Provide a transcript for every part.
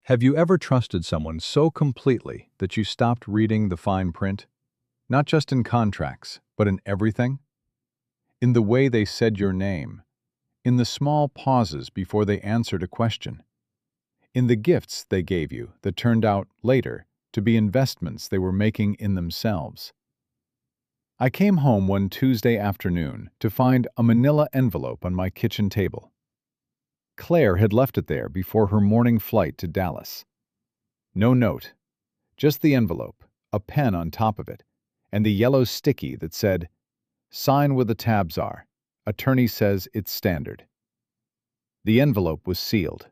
Have you ever trusted someone so completely that you stopped reading the fine print? Not just in contracts, but in everything? In the way they said your name, in the small pauses before they answered a question, in the gifts they gave you that turned out, later, to be investments they were making in themselves. I came home one Tuesday afternoon to find a manila envelope on my kitchen table. Claire had left it there before her morning flight to Dallas. No note, just the envelope, a pen on top of it, and the yellow sticky that said, "Sign where the tabs are. Attorney says it's standard." The envelope was sealed.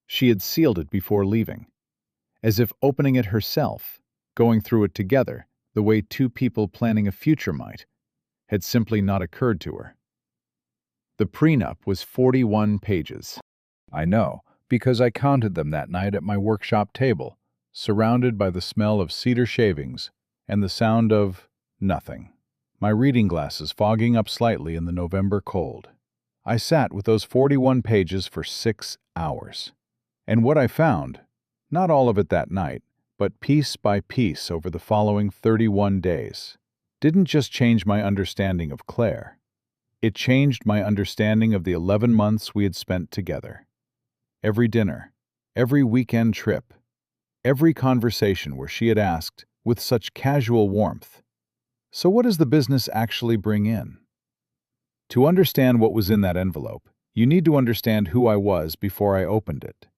She had sealed it before leaving, as if opening it herself, going through it together, the way two people planning a future might, had simply not occurred to her. The prenup was 41 pages. I know, because I counted them that night at my workshop table, surrounded by the smell of cedar shavings and the sound of nothing. My reading glasses fogging up slightly in the November cold. I sat with those 41 pages for 6 hours. And what I found, not all of it that night, but piece by piece over the following 31 days, didn't just change my understanding of Claire. It changed my understanding of the 11 months we had spent together. Every dinner, every weekend trip, every conversation where she had asked, with such casual warmth, "So what does the business actually bring in?" To understand what was in that envelope, you need to understand who I was before I opened it.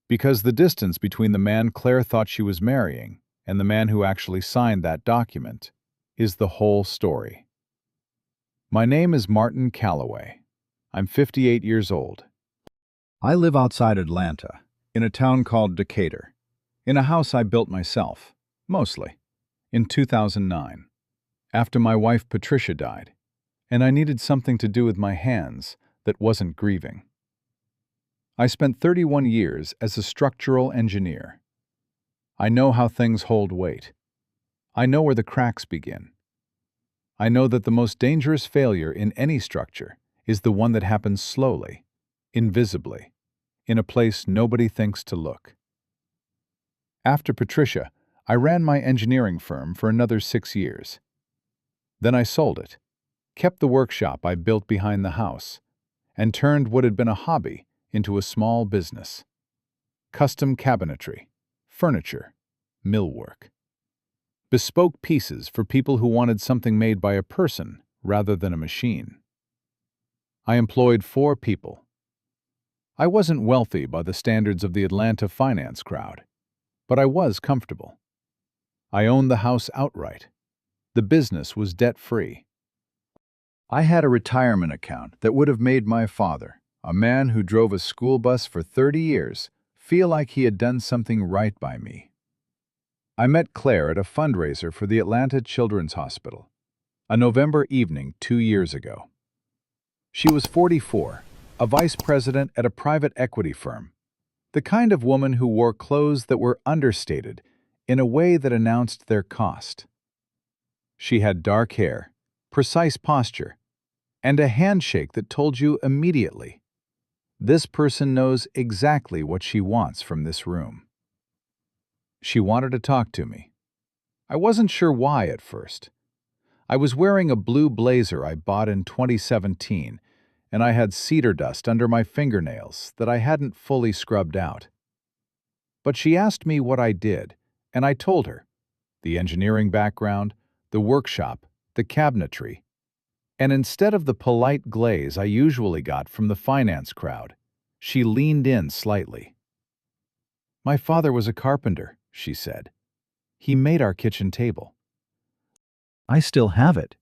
Because the distance between the man Claire thought she was marrying and the man who actually signed that document is the whole story. My name is Martin Calloway. I'm 58 years old. I live outside Atlanta, in a town called Decatur, in a house I built myself, mostly, in 2009, after my wife Patricia died, and I needed something to do with my hands that wasn't grieving. I spent 31 years as a structural engineer. I know how things hold weight. I know where the cracks begin. I know that the most dangerous failure in any structure is the one that happens slowly, invisibly, in a place nobody thinks to look. After Patricia, I ran my engineering firm for another 6 years. Then I sold it, kept the workshop I built behind the house, and turned what had been a hobby into a small business. Custom cabinetry, furniture, millwork. Bespoke pieces for people who wanted something made by a person rather than a machine. I employed 4 people. I wasn't wealthy by the standards of the Atlanta finance crowd, but I was comfortable. I owned the house outright. The business was debt-free. I had a retirement account that would have made my father, a man who drove a school bus for 30 years, feel like he had done something right by me. I met Claire at a fundraiser for the Atlanta Children's Hospital, a November evening 2 years ago. She was 44, a vice president at a private equity firm, the kind of woman who wore clothes that were understated in a way that announced their cost. She had dark hair, precise posture, and a handshake that told you immediately, this person knows exactly what she wants from this room. She wanted to talk to me. I wasn't sure why at first. I was wearing a blue blazer I bought in 2017, and I had cedar dust under my fingernails that I hadn't fully scrubbed out. But she asked me what I did, and I told her. The engineering background, the workshop, the cabinetry. And instead of the polite glaze I usually got from the finance crowd, she leaned in slightly. "My father was a carpenter," she said. "He made our kitchen table." I still have it.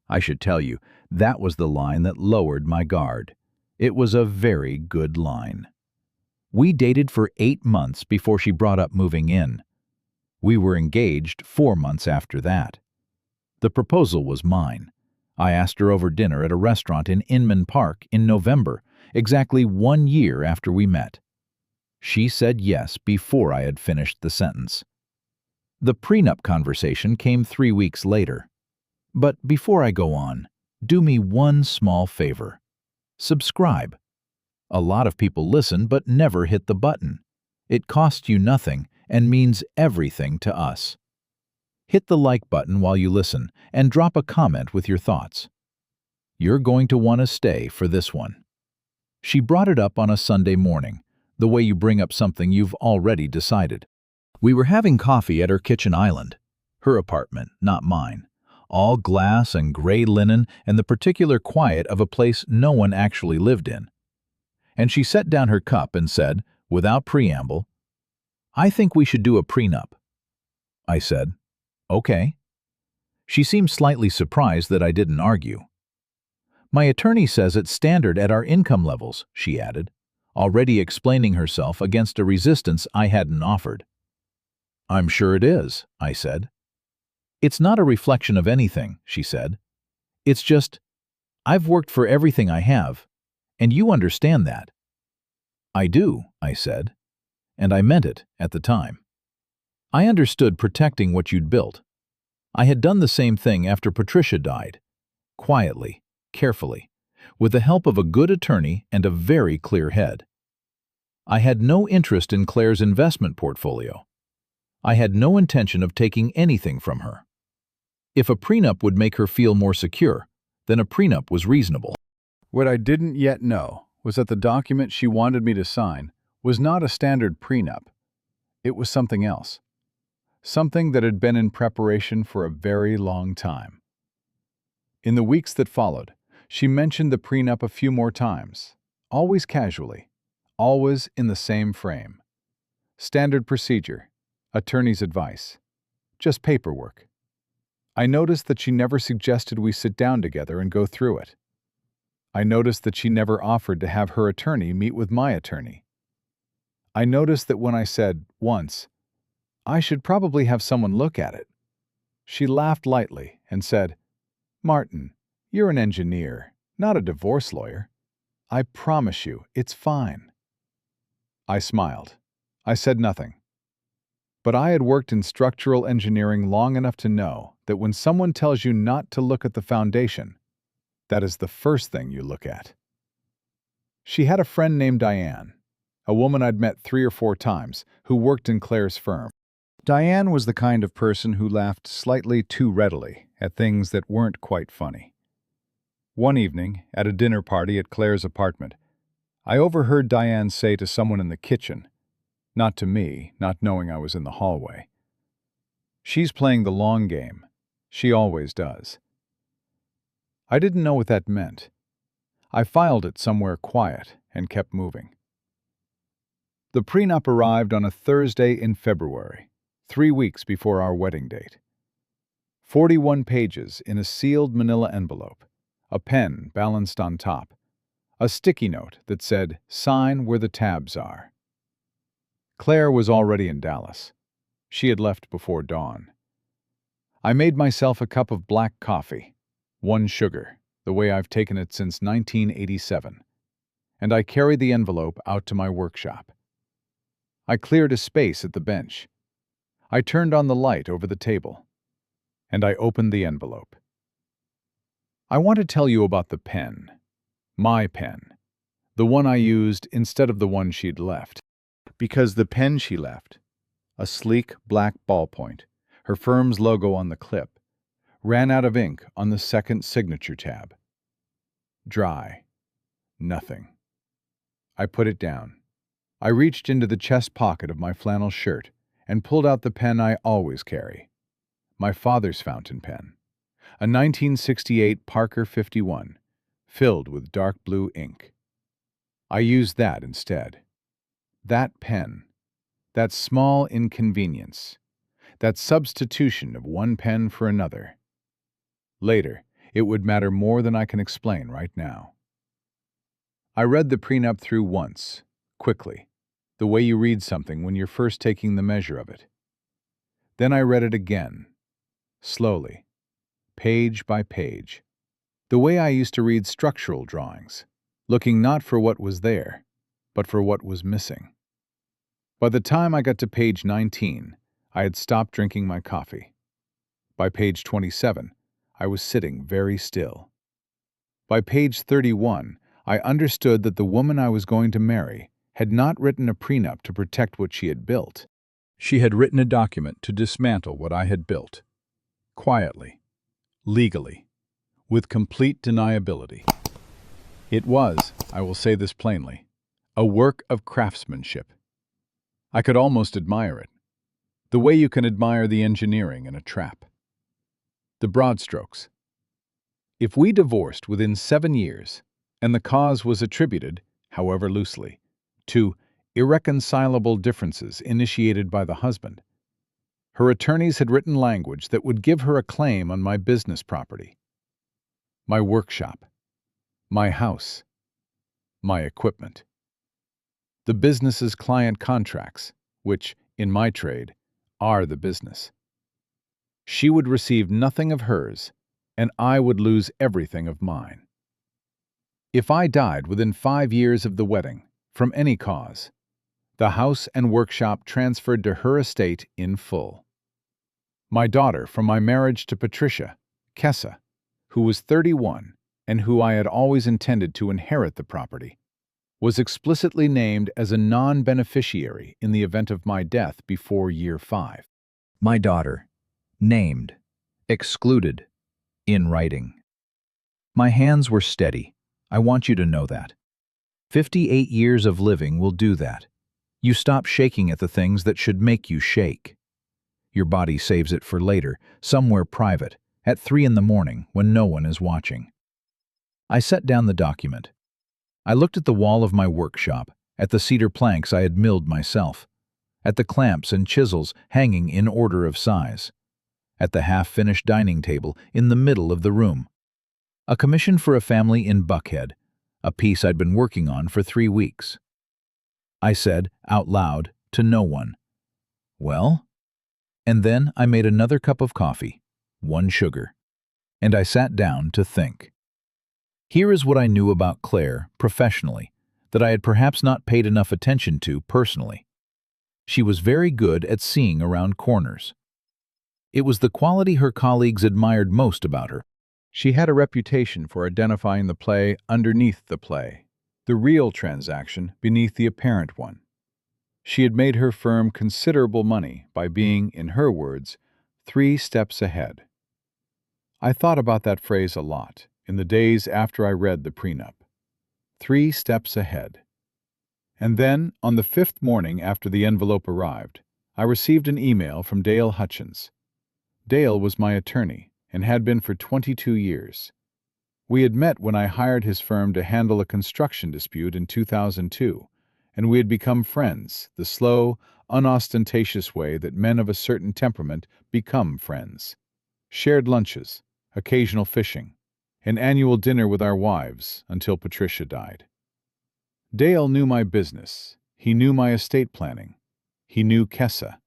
I should tell you, that was the line that lowered my guard. It was a very good line. We dated for 8 months before she brought up moving in. We were engaged 4 months after that. The proposal was mine. I asked her over dinner at a restaurant in Inman Park in November, exactly 1 year after we met. She said yes before I had finished the sentence. The prenup conversation came 3 weeks later. But before I go on, do me one small favor. Subscribe. A lot of people listen but never hit the button. It costs you nothing and means everything to us. Hit the like button while you listen and drop a comment with your thoughts. You're going to want to stay for this one. She brought it up on a Sunday morning, the way you bring up something you've already decided. We were having coffee at her kitchen island. Her apartment, not mine. All glass and gray linen and the particular quiet of a place no one actually lived in. And she set down her cup and said, without preamble, "I think we should do a prenup." I said, "Okay." She seemed slightly surprised that I didn't argue. "My attorney says it's standard at our income levels," she added, already explaining herself against a resistance I hadn't offered. "I'm sure it is," I said. "It's not a reflection of anything," she said. "It's just, I've worked for everything I have, and you understand that." "I do," I said, and I meant it at the time. I understood protecting what you'd built. I had done the same thing after Patricia died, quietly, carefully, with the help of a good attorney and a very clear head. I had no interest in Claire's investment portfolio. I had no intention of taking anything from her. If a prenup would make her feel more secure, then a prenup was reasonable. What I didn't yet know was that the document she wanted me to sign was not a standard prenup. It was something else. Something that had been in preparation for a very long time. In the weeks that followed, she mentioned the prenup a few more times, always casually, always in the same frame. Standard procedure, attorney's advice, just paperwork. I noticed that she never suggested we sit down together and go through it. I noticed that she never offered to have her attorney meet with my attorney. I noticed that when I said, once, I should probably have someone look at it, she laughed lightly and said, "Martin, you're an engineer, not a divorce lawyer. I promise you, it's fine." I smiled. I said nothing. But I had worked in structural engineering long enough to know that when someone tells you not to look at the foundation, that is the first thing you look at. She had a friend named Diane, a woman I'd met 3 or 4 times, who worked in Claire's firm. Diane was the kind of person who laughed slightly too readily at things that weren't quite funny. One evening, at a dinner party at Claire's apartment, I overheard Diane say to someone in the kitchen, not to me, not knowing I was in the hallway, "She's playing the long game. She always does." I didn't know what that meant. I filed it somewhere quiet and kept moving. The prenup arrived on a Thursday in February, 3 weeks before our wedding date. 41 pages in a sealed manila envelope, a pen balanced on top, a sticky note that said, "Sign where the tabs are." Claire was already in Dallas. She had left before dawn. I made myself a cup of black coffee, 1 sugar, the way I've taken it since 1987, and I carried the envelope out to my workshop. I cleared a space at the bench. I turned on the light over the table, and I opened the envelope. I want to tell you about the pen. My pen. The one I used instead of the one she'd left. Because the pen she left, a sleek black ballpoint, her firm's logo on the clip, ran out of ink on the second signature tab. Dry. Nothing. I put it down. I reached into the chest pocket of my flannel shirt and pulled out the pen I always carry. My father's fountain pen. A 1968 Parker 51, filled with dark blue ink. I used that instead. That pen. That small inconvenience. That substitution of one pen for another. Later, it would matter more than I can explain right now. I read the prenup through once, quickly, the way you read something when you're first taking the measure of it. Then I read it again, slowly, page by page, the way I used to read structural drawings, looking not for what was there, but for what was missing. By the time I got to page 19, I had stopped drinking my coffee. By page 27, I was sitting very still. By page 31, I understood that the woman I was going to marry had not written a prenup to protect what she had built. She had written a document to dismantle what I had built. Quietly, legally, with complete deniability. It was, I will say this plainly, a work of craftsmanship. I could almost admire it, the way you can admire the engineering in a trap. The broad strokes. If we divorced within 7 years, and the cause was attributed, however loosely, to irreconcilable differences initiated by the husband, her attorneys had written language that would give her a claim on my business property, my workshop, my house, my equipment. The business's client contracts, which, in my trade, are the business. She would receive nothing of hers, and I would lose everything of mine. If I died within 5 years of the wedding, from any cause, the house and workshop transferred to her estate in full. My daughter from my marriage to Patricia, Kessa, who was 31 and who I had always intended to inherit the property, was explicitly named as a non-beneficiary in the event of my death before year 5. My daughter, named, excluded, in writing. My hands were steady. I want you to know that. 58 years of living will do that. You stop shaking at the things that should make you shake. Your body saves it for later, somewhere private, at 3 in the morning when no one is watching. I set down the document. I looked at the wall of my workshop, at the cedar planks I had milled myself, at the clamps and chisels hanging in order of size, at the half-finished dining table in the middle of the room. A commission for a family in Buckhead, a piece I'd been working on for 3 weeks. I said, out loud, to no one, "Well?" And then I made another cup of coffee, 1 sugar, and I sat down to think. Here is what I knew about Claire, professionally, that I had perhaps not paid enough attention to personally. She was very good at seeing around corners. It was the quality her colleagues admired most about her. She had a reputation for identifying the play underneath the play, the real transaction beneath the apparent one. She had made her firm considerable money by being, in her words, 3 steps ahead. I thought about that phrase a lot in the days after I read the prenup. 3 steps ahead. And then, on the 5th morning after the envelope arrived, I received an email from Dale Hutchins. Dale was my attorney and had been for 22 years. We had met when I hired his firm to handle a construction dispute in 2002, and we had become friends, the slow, unostentatious way that men of a certain temperament become friends. Shared lunches, occasional fishing, an annual dinner with our wives until Patricia died. Dale knew my business. He knew my estate planning. He knew Kessa.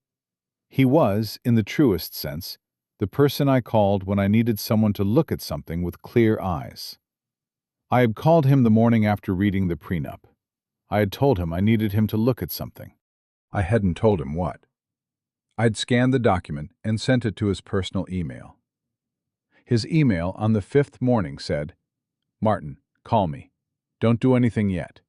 He was, in the truest sense, the person I called when I needed someone to look at something with clear eyes. I had called him the morning after reading the prenup. I had told him I needed him to look at something. I hadn't told him what. I'd scanned the document and sent it to his personal email. His email on the 5th morning said, "Martin, call me. Don't do anything yet."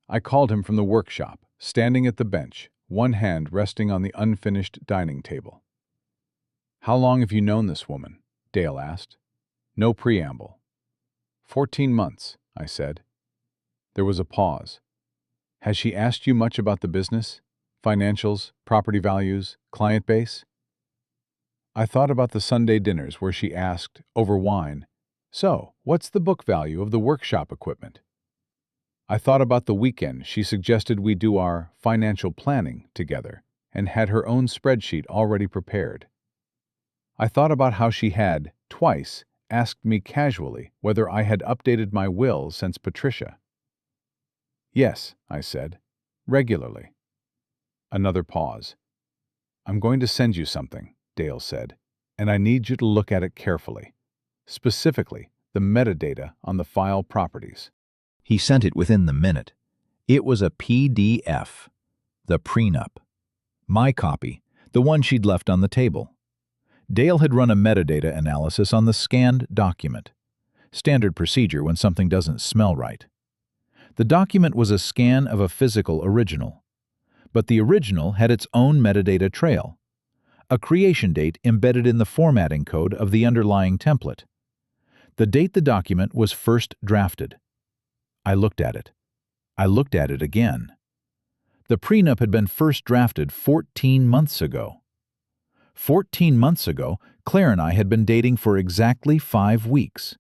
I called him from the workshop, standing at the bench, one hand resting on the unfinished dining table. "How long have you known this woman?" Dale asked. No preamble. 14 months, I said. There was a pause. Has she asked you much about the business? Financials, property values, client base? I thought about the Sunday dinners where she asked, over wine, "So, what's the book value of the workshop equipment?" I thought about the weekend she suggested we do our financial planning together and had her own spreadsheet already prepared. I thought about how she had, twice, asked me casually whether I had updated my will since Patricia. "Yes," I said, "regularly." Another pause. "I'm going to send you something," Dale said, "and I need you to look at it carefully. Specifically, the metadata on the file properties." He sent it within the minute. It was a PDF. The prenup. My copy, the one she'd left on the table. Dale had run a metadata analysis on the scanned document. Standard procedure when something doesn't smell right. The document was a scan of a physical original, but the original had its own metadata trail, a creation date embedded in the formatting code of the underlying template. The date the document was first drafted. I looked at it. I looked at it again. The prenup had been first drafted 14 months ago. 14 months ago, Claire and I had been dating for exactly 5 weeks.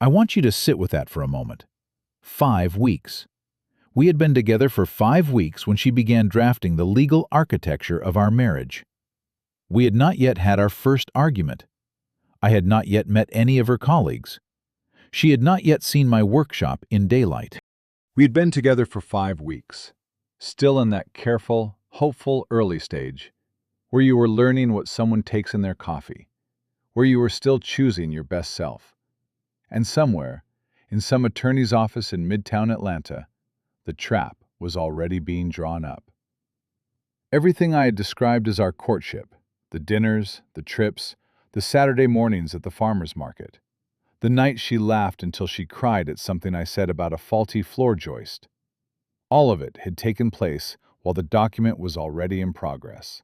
I want you to sit with that for a moment. 5 weeks. We had been together for 5 weeks when she began drafting the legal architecture of our marriage. We had not yet had our first argument. I had not yet met any of her colleagues. She had not yet seen my workshop in daylight. We had been together for 5 weeks, still in that careful, hopeful early stage, where you were learning what someone takes in their coffee, where you were still choosing your best self. And somewhere, in some attorney's office in Midtown Atlanta, the trap was already being drawn up. Everything I had described as our courtship, the dinners, the trips, the Saturday mornings at the farmer's market, the night she laughed until she cried at something I said about a faulty floor joist, all of it had taken place while the document was already in progress.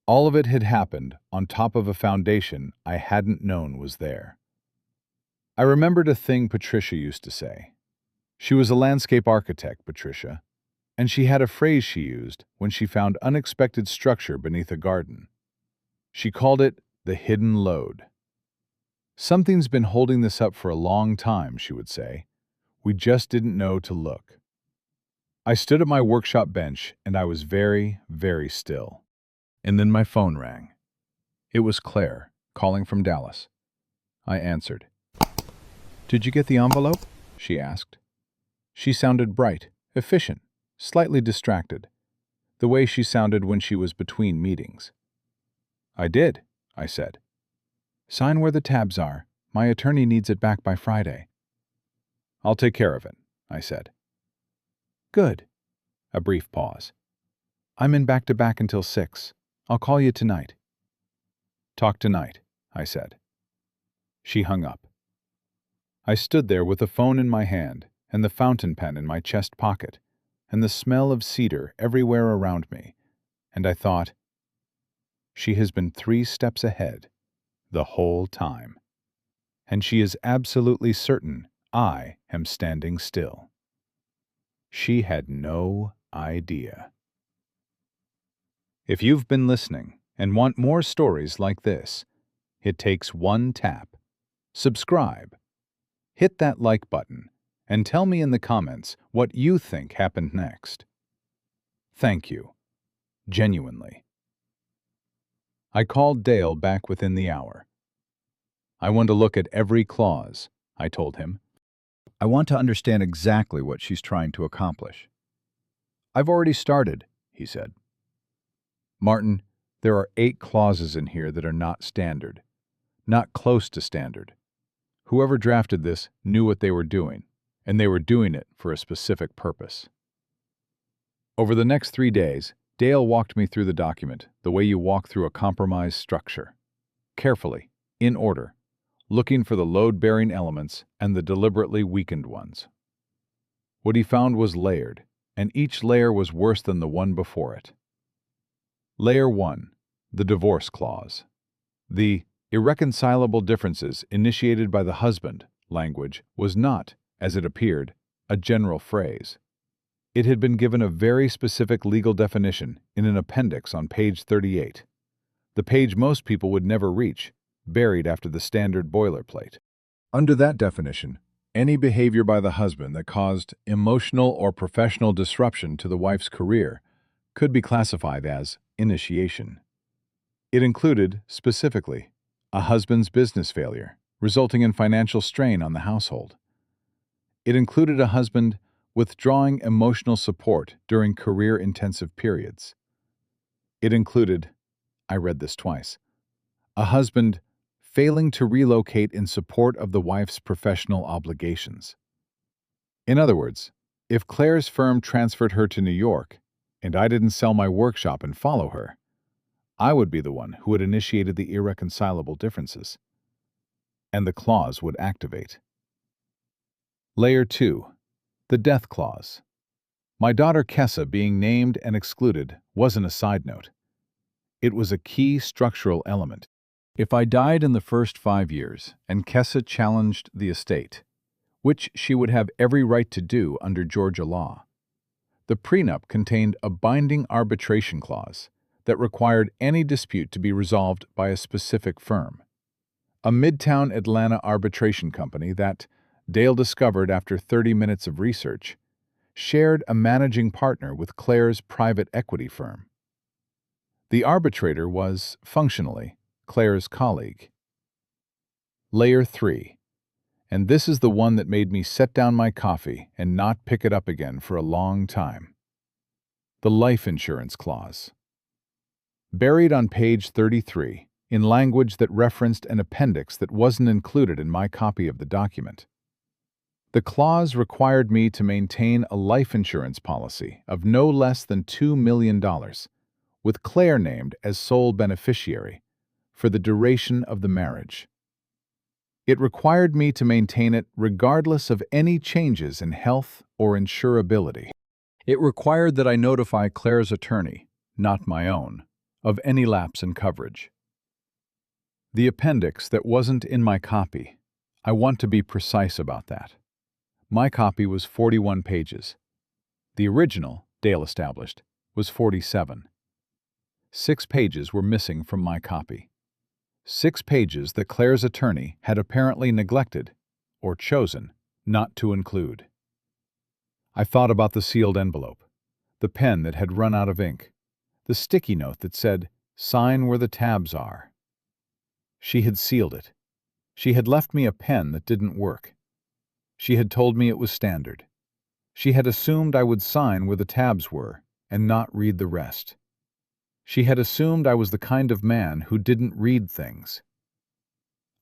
All of it had happened on top of a foundation I hadn't known was there. I remembered a thing Patricia used to say. She was a landscape architect, Patricia, and she had a phrase she used when she found unexpected structure beneath a garden. She called it the hidden load. Something's been holding this up for a long time, she would say. We just didn't know to look. I stood at my workshop bench and I was very, very still. And then my phone rang. It was Claire, calling from Dallas. I answered. "Did you get the envelope?" she asked. She sounded bright, efficient, slightly distracted, the way she sounded when she was between meetings. "I did," I said. "Sign where the tabs are. My attorney needs it back by Friday." "I'll take care of it," I said. "Good." A brief pause. "I'm in back-to-back until 6. I'll call you tonight." "Talk tonight," I said. She hung up. I stood there with the phone in my hand and the fountain pen in my chest pocket and the smell of cedar everywhere around me, and I thought, she has been 3 steps ahead the whole time, and she is absolutely certain I am standing still. She had no idea. If you've been listening and want more stories like this, it takes one tap. Subscribe. Hit that like button and tell me in the comments what you think happened next. Thank you. Genuinely. I called Dale back within the hour. "I want to look at every clause," I told him. "I want to understand exactly what she's trying to accomplish." "I've already started," he said. "Martin, there are 8 clauses in here that are not standard, not close to standard. Whoever drafted this knew what they were doing, and they were doing it for a specific purpose." Over the next 3 days, Dale walked me through the document the way you walk through a compromise structure. Carefully, in order, looking for the load-bearing elements and the deliberately weakened ones. What he found was layered, and each layer was worse than the one before it. Layer 1, the divorce clause. The irreconcilable differences initiated by the husband language was not, as it appeared, a general phrase. It had been given a very specific legal definition in an appendix on page 38, the page most people would never reach, buried after the standard boilerplate. Under that definition, any behavior by the husband that caused emotional or professional disruption to the wife's career could be classified as initiation. It included, specifically, a husband's business failure, resulting in financial strain on the household. It included a husband withdrawing emotional support during career-intensive periods. It included, I read this twice, a husband failing to relocate in support of the wife's professional obligations. In other words, if Claire's firm transferred her to New York, and I didn't sell my workshop and follow her, I would be the one who had initiated the irreconcilable differences, and the clause would activate. Layer 2, The death clause. My daughter Kessa being named and excluded wasn't a side note. It was a key structural element. If I died in the first 5 years and Kessa challenged the estate, which she would have every right to do under Georgia law, the prenup contained a binding arbitration clause that required any dispute to be resolved by a specific firm. A Midtown Atlanta arbitration company that, Dale discovered after 30 minutes of research, shared a managing partner with Claire's private equity firm. The arbitrator was, functionally, Claire's colleague. Layer 3. And this is the one that made me set down my coffee and not pick it up again for a long time. The life insurance clause. Buried on page 33, in language that referenced an appendix that wasn't included in my copy of the document. The clause required me to maintain a life insurance policy of no less than $2 million, with Claire named as sole beneficiary, for the duration of the marriage. It required me to maintain it regardless of any changes in health or insurability. It required that I notify Claire's attorney, not my own, of any lapse in coverage. The appendix that wasn't in my copy, I want to be precise about that. My copy was 41 pages. The original, Dale established, was 47. 6 pages were missing from my copy. 6 pages that Claire's attorney had apparently neglected, or chosen, not to include. I thought about the sealed envelope, the pen that had run out of ink, the sticky note that said, "Sign where the tabs are." She had sealed it. She had left me a pen that didn't work. She had told me it was standard. She had assumed I would sign where the tabs were and not read the rest. She had assumed I was the kind of man who didn't read things.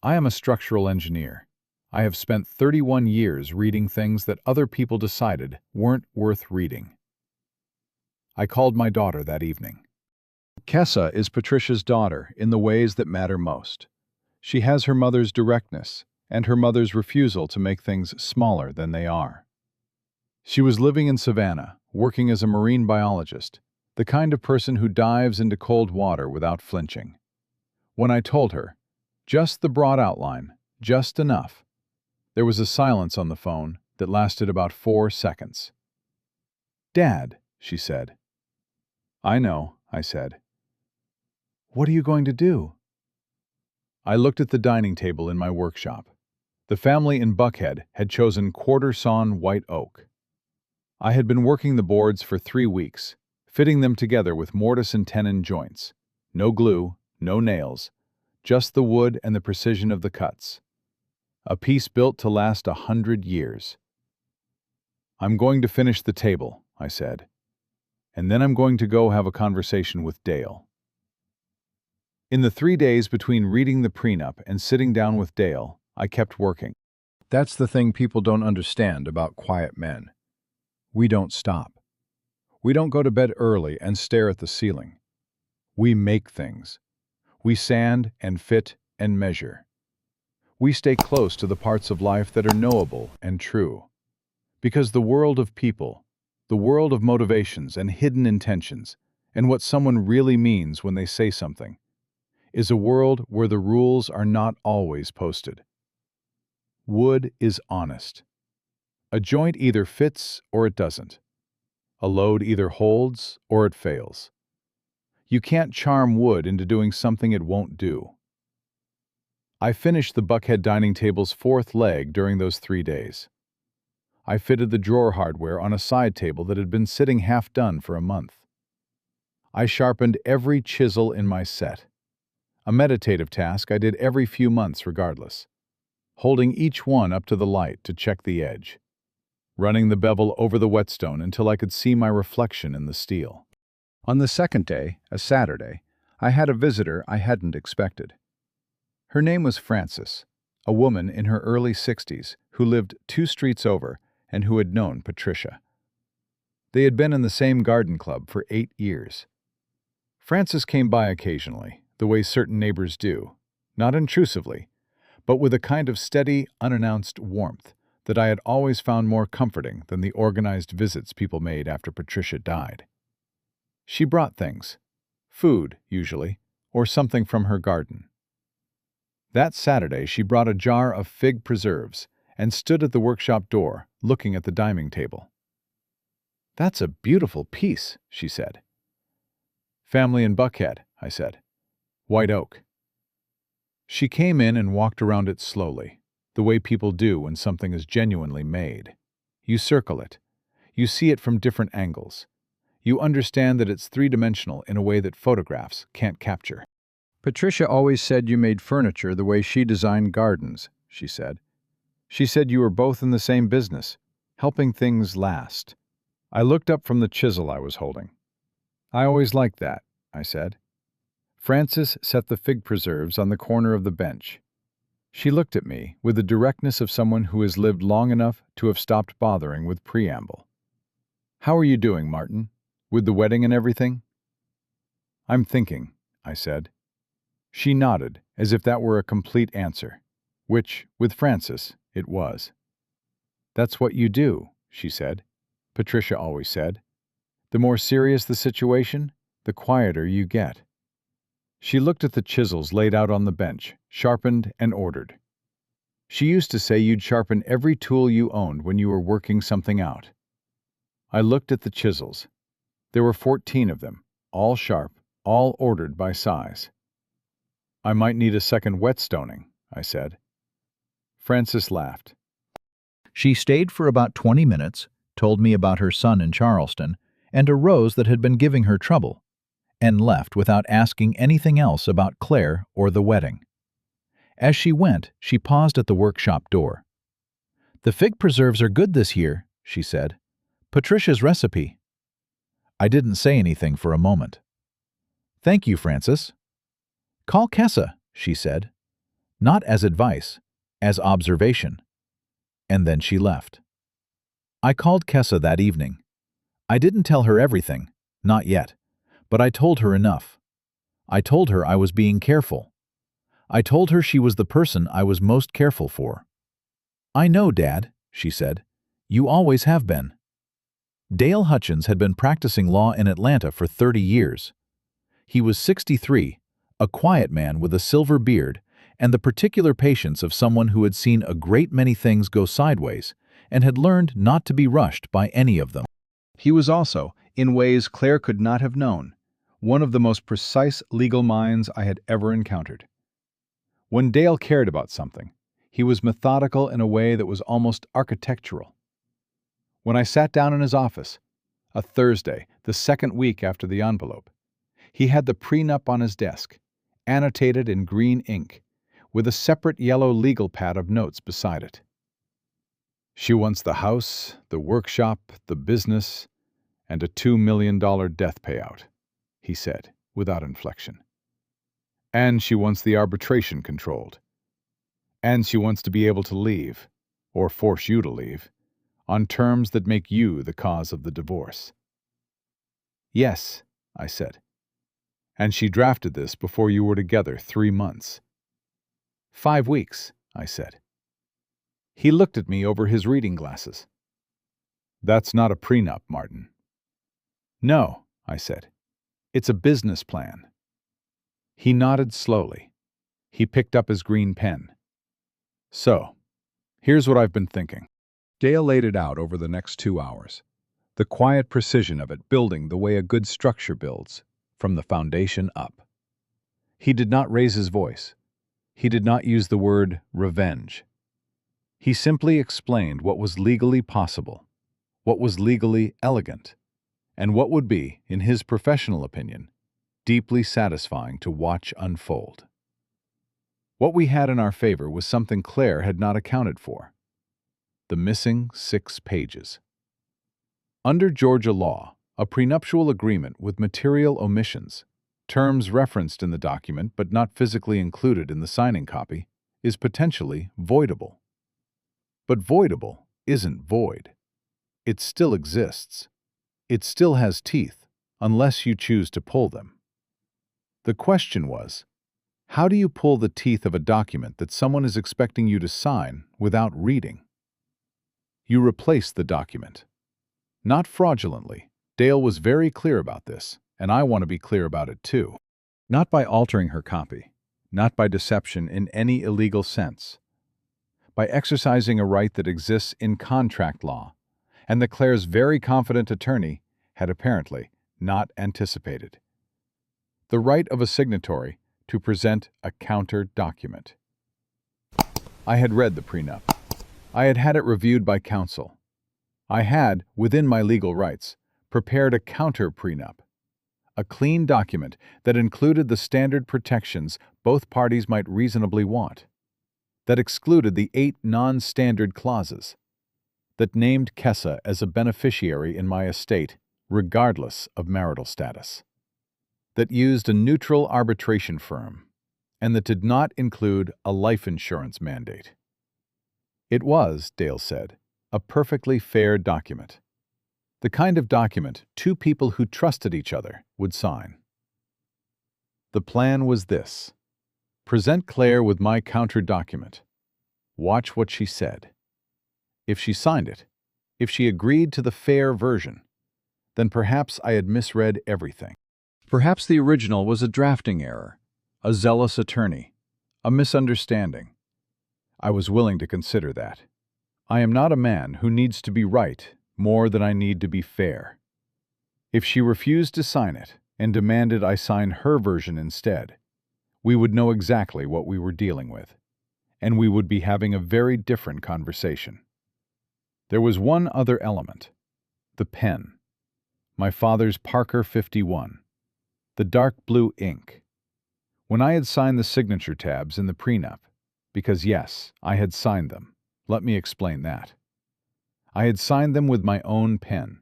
I am a structural engineer. I have spent 31 years reading things that other people decided weren't worth reading. I called my daughter that evening. Kessa is Patricia's daughter in the ways that matter most. She has her mother's directness and her mother's refusal to make things smaller than they are. She was living in Savannah, working as a marine biologist, the kind of person who dives into cold water without flinching. When I told her, just the broad outline, just enough, there was a silence on the phone that lasted about 4 seconds. "Dad," she said. "I know," I said. "What are you going to do?" I looked at the dining table in my workshop. The family in Buckhead had chosen quarter-sawn white oak. I had been working the boards for 3 weeks, fitting them together with mortise and tenon joints. No glue, no nails, just the wood and the precision of the cuts. A piece built to last 100 years. "I'm going to finish the table," I said. "And then I'm going to go have a conversation with Dale." In the 3 days between reading the prenup and sitting down with Dale, I kept working. That's the thing people don't understand about quiet men. We don't stop. We don't go to bed early and stare at the ceiling. We make things. We sand and fit and measure. We stay close to the parts of life that are knowable and true. Because the world of people, the world of motivations and hidden intentions, and what someone really means when they say something, is a world where the rules are not always posted. Wood is honest. A joint either fits or it doesn't. A load either holds or it fails. You can't charm wood into doing something it won't do. I finished the Buckhead dining table's 4th leg during those 3 days. I fitted the drawer hardware on a side table that had been sitting half done for a month. I sharpened every chisel in my set. A meditative task I did every few months regardless, holding each one up to the light to check the edge, running the bevel over the whetstone until I could see my reflection in the steel. On the 2nd day, a Saturday, I had a visitor I hadn't expected. Her name was Frances, a woman in her early 60s who lived 2 streets over and who had known Patricia. They had been in the same garden club for 8 years. Frances came by occasionally, the way certain neighbors do, not intrusively, but with a kind of steady, unannounced warmth that I had always found more comforting than the organized visits people made after Patricia died. She brought things, food, usually, or something from her garden. That Saturday, she brought a jar of fig preserves and stood at the workshop door, looking at the dining table. "That's a beautiful piece," she said. "Family in Buckhead," I said. "White oak." She came in and walked around it slowly, the way people do when something is genuinely made. You circle it. You see it from different angles. You understand that it's three-dimensional in a way that photographs can't capture. "Patricia always said you made furniture the way she designed gardens," she said. "She said you were both in the same business, helping things last." I looked up from the chisel I was holding. "I always liked that," I said. Frances set the fig preserves on the corner of the bench. She looked at me with the directness of someone who has lived long enough to have stopped bothering with preamble. "How are you doing, Martin? With the wedding and everything?" "I'm thinking," I said. She nodded, as if that were a complete answer, which, with Frances, it was. "That's what you do," she said. "Patricia always said. The more serious the situation, the quieter you get." She looked at the chisels laid out on the bench, sharpened and ordered. "She used to say you'd sharpen every tool you owned when you were working something out." I looked at the chisels. There were 14 of them, all sharp, all ordered by size. "I might need a second whetstoning," I said. Frances laughed. She stayed for about 20 minutes, told me about her son in Charleston, and a rose that had been giving her trouble, and left without asking anything else about Claire or the wedding. As she went, she paused at the workshop door. "The fig preserves are good this year," she said. "Patricia's recipe." I didn't say anything for a moment. "Thank you, Frances." "Call Kessa," she said. Not as advice, as observation. And then she left. I called Kessa that evening. I didn't tell her everything, not yet, but I told her enough. I told her I was being careful. I told her she was the person I was most careful for. "I know, Dad," she said. "You always have been." Dale Hutchins had been practicing law in Atlanta for 30 years. He was 63, a quiet man with a silver beard and the particular patience of someone who had seen a great many things go sideways and had learned not to be rushed by any of them. He was also, in ways Claire could not have known, one of the most precise legal minds I had ever encountered. When Dale cared about something, he was methodical in a way that was almost architectural. When I sat down in his office, a Thursday, the second week after the envelope, he had the prenup on his desk, annotated in green ink, with a separate yellow legal pad of notes beside it. "She wants the house, the workshop, the business, and a $2 million death payout," he said, without inflection. "And she wants the arbitration controlled. And she wants to be able to leave, or force you to leave, on terms that make you the cause of the divorce." "Yes," I said. "And she drafted this before you were together 3 months." 5 weeks, I said. He looked at me over his reading glasses. "That's not a prenup, Martin." "No," I said. "It's a business plan." He nodded slowly. He picked up his green pen. "So, here's what I've been thinking." Dale laid it out over the next 2 hours. The quiet precision of it building the way a good structure builds, from the foundation up. He did not raise his voice. He did not use the word revenge. He simply explained what was legally possible, what was legally elegant, and what would be, in his professional opinion, deeply satisfying to watch unfold. What we had in our favor was something Claire had not accounted for: the missing 6 pages. Under Georgia law, a prenuptial agreement with material omissions, terms referenced in the document but not physically included in the signing copy, is potentially voidable. But voidable isn't void. It still exists. It still has teeth, unless you choose to pull them. The question was, how do you pull the teeth of a document that someone is expecting you to sign without reading? You replaced the document. Not fraudulently. Dale was very clear about this, and I want to be clear about it too. Not by altering her copy, not by deception in any illegal sense, by exercising a right that exists in contract law, and that Claire's very confident attorney had apparently not anticipated. The right of a signatory to present a counter document. I had read the prenup. I had had it reviewed by counsel. I had, within my legal rights, prepared a counter prenup, a clean document that included the standard protections both parties might reasonably want, that excluded the 8 non-standard clauses, that named Kessa as a beneficiary in my estate regardless of marital status, that used a neutral arbitration firm, and that did not include a life insurance mandate. It was, Dale said, a perfectly fair document. The kind of document 2 people who trusted each other would sign. The plan was this: present Claire with my counter document. Watch what she said. If she signed it, if she agreed to the fair version, then perhaps I had misread everything. Perhaps the original was a drafting error, a zealous attorney, a misunderstanding. I was willing to consider that. I am not a man who needs to be right more than I need to be fair. If she refused to sign it and demanded I sign her version instead, we would know exactly what we were dealing with, and we would be having a very different conversation. There was one other element: the pen. My father's Parker 51. The dark blue ink. When I had signed the signature tabs in the prenup, because yes, I had signed them, let me explain that. I had signed them with my own pen,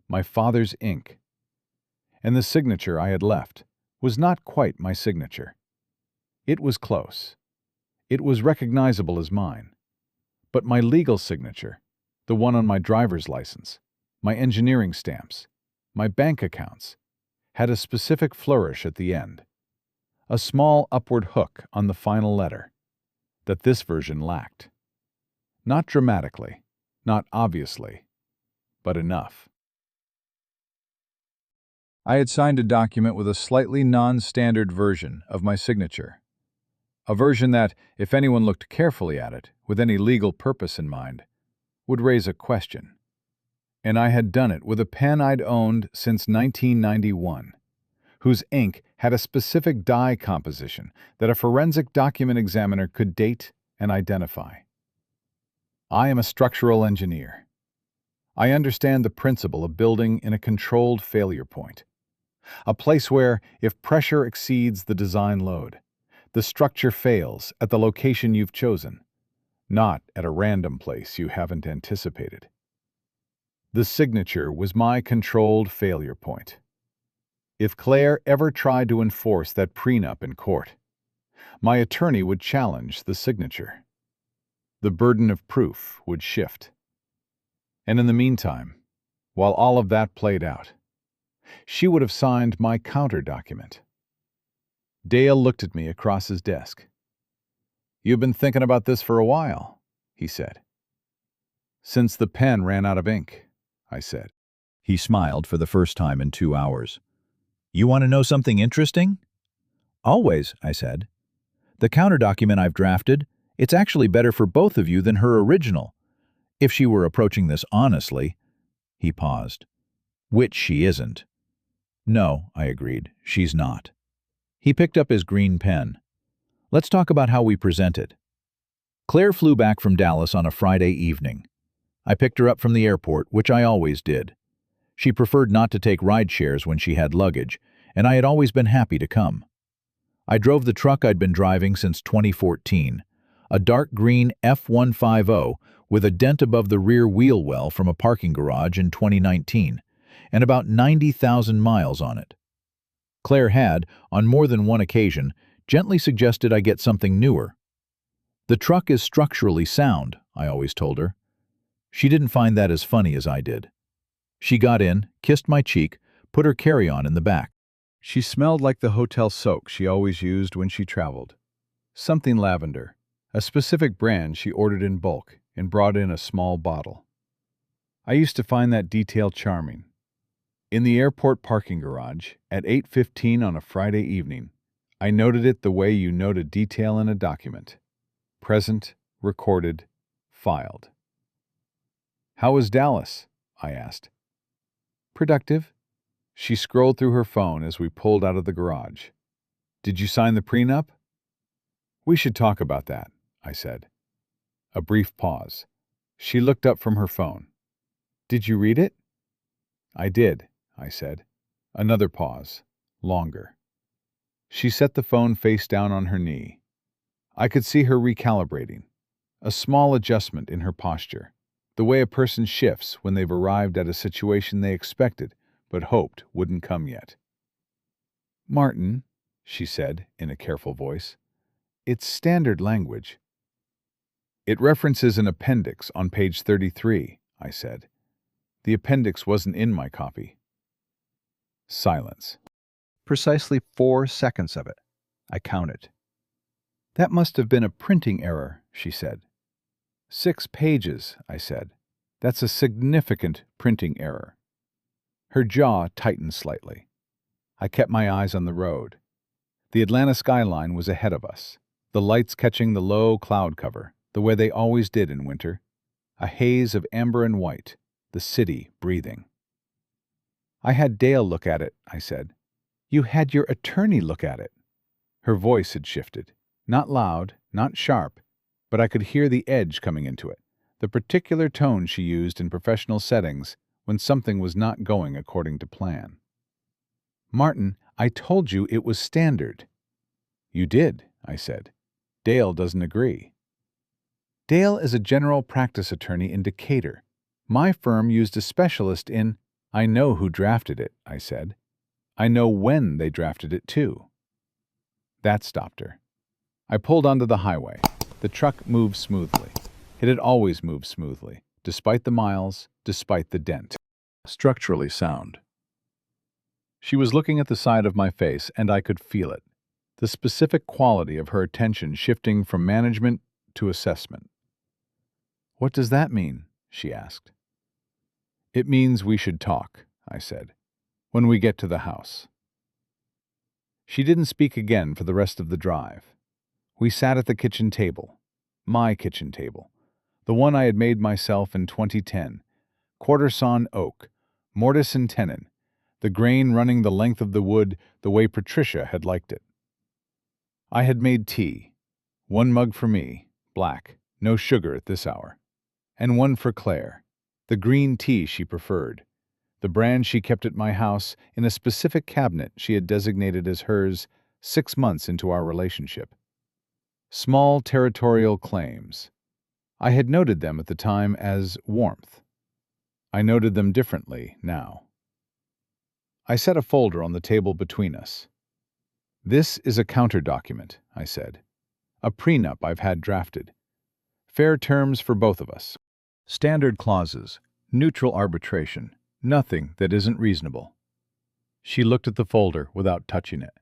my father's ink. And the signature I had left was not quite my signature. It was close. It was recognizable as mine. But my legal signature, the one on my driver's license, my engineering stamps, my bank accounts, had a specific flourish at the end, a small upward hook on the final letter, that this version lacked. Not dramatically, not obviously, but enough. I had signed a document with a slightly non-standard version of my signature, a version that, if anyone looked carefully at it, with any legal purpose in mind, would raise a question. And I had done it with a pen I'd owned since 1991, whose ink had a specific dye composition that a forensic document examiner could date and identify. I am a structural engineer. I understand the principle of building in a controlled failure point, a place where, if pressure exceeds the design load, the structure fails at the location you've chosen, not at a random place you haven't anticipated. The signature was my controlled failure point. If Claire ever tried to enforce that prenup in court, my attorney would challenge the signature. The burden of proof would shift. And in the meantime, while all of that played out, she would have signed my counter document. Dale looked at me across his desk. "You've been thinking about this for a while," he said. "Since the pen ran out of ink," I said. He smiled for the first time in 2 hours. "You want to know something interesting?" "Always," I said. "The counter document I've drafted, it's actually better for both of you than her original. If she were approaching this honestly." He paused. "Which she isn't." "No," I agreed, "she's not." He picked up his green pen. "Let's talk about how we present it." Claire flew back from Dallas on a Friday evening. I picked her up from the airport, which I always did. She preferred not to take ride shares when she had luggage, and I had always been happy to come. I drove the truck I'd been driving since 2014, a dark green F150 with a dent above the rear wheel well from a parking garage in 2019, and about 90,000 miles on it. Claire had, on more than one occasion, gently suggested I get something newer. "The truck is structurally sound," I always told her. She didn't find that as funny as I did. She got in, kissed my cheek, put her carry-on in the back. She smelled like the hotel soak she always used when she traveled. Something lavender, a specific brand she ordered in bulk and brought in a small bottle. I used to find that detail charming. In the airport parking garage, at 8:15 on a Friday evening, I noted it the way you note a detail in a document. Present, recorded, filed. "How was Dallas?" I asked. "Productive." She scrolled through her phone as we pulled out of the garage. "Did you sign the prenup?" "We should talk about that," I said. A brief pause. She looked up from her phone. "Did you read it?" "I did," I said. Another pause. Longer. She set the phone face down on her knee. I could see her recalibrating. A small adjustment in her posture. The way a person shifts when they've arrived at a situation they expected but hoped wouldn't come yet. "Martin," she said in a careful voice, "it's standard language." "It references an appendix on page 33, I said. The appendix wasn't in my copy. Silence. Precisely 4 seconds of it. I counted. "That must have been a printing error," she said. 6 pages, I said. "That's a significant printing error." Her jaw tightened slightly. I kept my eyes on the road. The Atlanta skyline was ahead of us, the lights catching the low cloud cover, the way they always did in winter. A haze of amber and white, the city breathing. "I had Dale look at it," I said. "You had your attorney look at it." Her voice had shifted. Not loud, not sharp, but I could hear the edge coming into it, the particular tone she used in professional settings when something was not going according to plan. "Martin, I told you it was standard." "You did," I said. "Dale doesn't agree." "Dale is a general practice attorney in Decatur. My firm used a specialist in—" "I know who drafted it," I said. "I know when they drafted it, too." That stopped her. I pulled onto the highway. The truck moved smoothly. It had always moved smoothly, despite the miles, despite the dent. Structurally sound. She was looking at the side of my face, and I could feel it. The specific quality of her attention shifting from management to assessment. "What does that mean?" she asked. "It means we should talk," I said, "when we get to the house." She didn't speak again for the rest of the drive. We sat at the kitchen table. My kitchen table. The one I had made myself in 2010. Quarter-sawn oak. Mortise and tenon. The grain running the length of the wood the way Patricia had liked it. I had made tea. 1 mug for me, black, no sugar at this hour. And 1 for Claire, the green tea she preferred. The brand she kept at my house in a specific cabinet she had designated as hers 6 months into our relationship. Small territorial claims. I had noted them at the time as warmth. I noted them differently now. I set a folder on the table between us. "This is a counter document," I said. "A prenup I've had drafted. Fair terms for both of us. Standard clauses, neutral arbitration, nothing that isn't reasonable." She looked at the folder without touching it.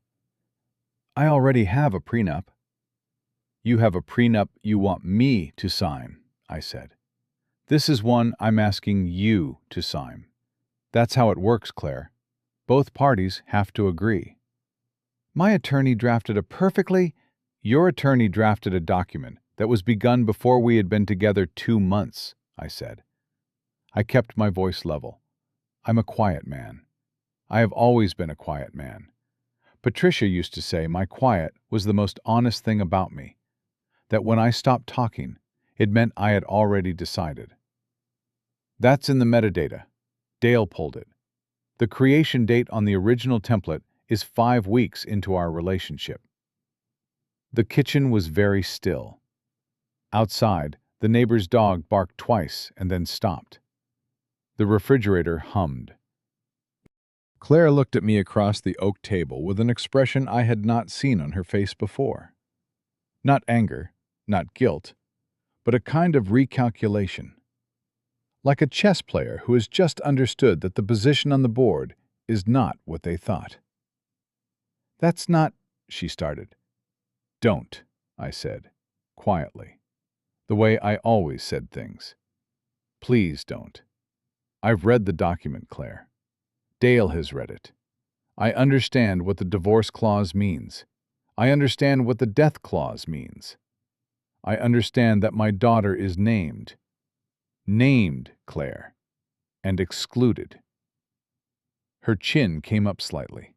"I already have a prenup." "You have a prenup you want me to sign," I said. "This is one I'm asking you to sign. That's how it works, Claire. Both parties have to agree." "My attorney drafted a perfectly—" "Your attorney drafted a document that was begun before we had been together 2 months," I said. I kept my voice level. I'm a quiet man. I have always been a quiet man. Patricia used to say my quiet was the most honest thing about me, that when I stopped talking, it meant I had already decided. That's in the metadata. Dale pulled it. The creation date on the original template is 5 weeks into our relationship. The kitchen was very still. Outside, the neighbor's dog barked twice and then stopped. The refrigerator hummed. Claire looked at me across the oak table with an expression I had not seen on her face before. Not anger, not guilt, but a kind of recalculation. Like a chess player who has just understood that the position on the board is not what they thought. "That's not—" she started. "Don't," I said, quietly, the way I always said things. "Please don't." I've read the document, Claire. Dale has read it. I understand what the divorce clause means. I understand what the death clause means. I understand that my daughter is named. Named, Claire. And excluded. Her chin came up slightly.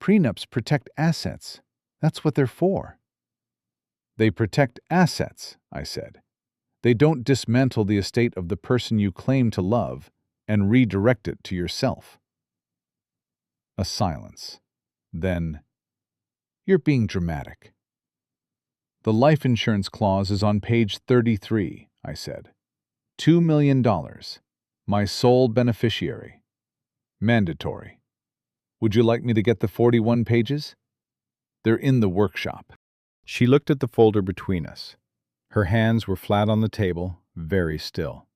Prenups protect assets. That's what they're for. They protect assets, I said. They don't dismantle the estate of the person you claim to love and redirect it to yourself. A silence. Then, "You're being dramatic." "The life insurance clause is on page 33, I said. $2 million. My sole beneficiary. Mandatory. Would you like me to get the 41 pages? They're in the workshop." She looked at the folder between us. Her hands were flat on the table, very still.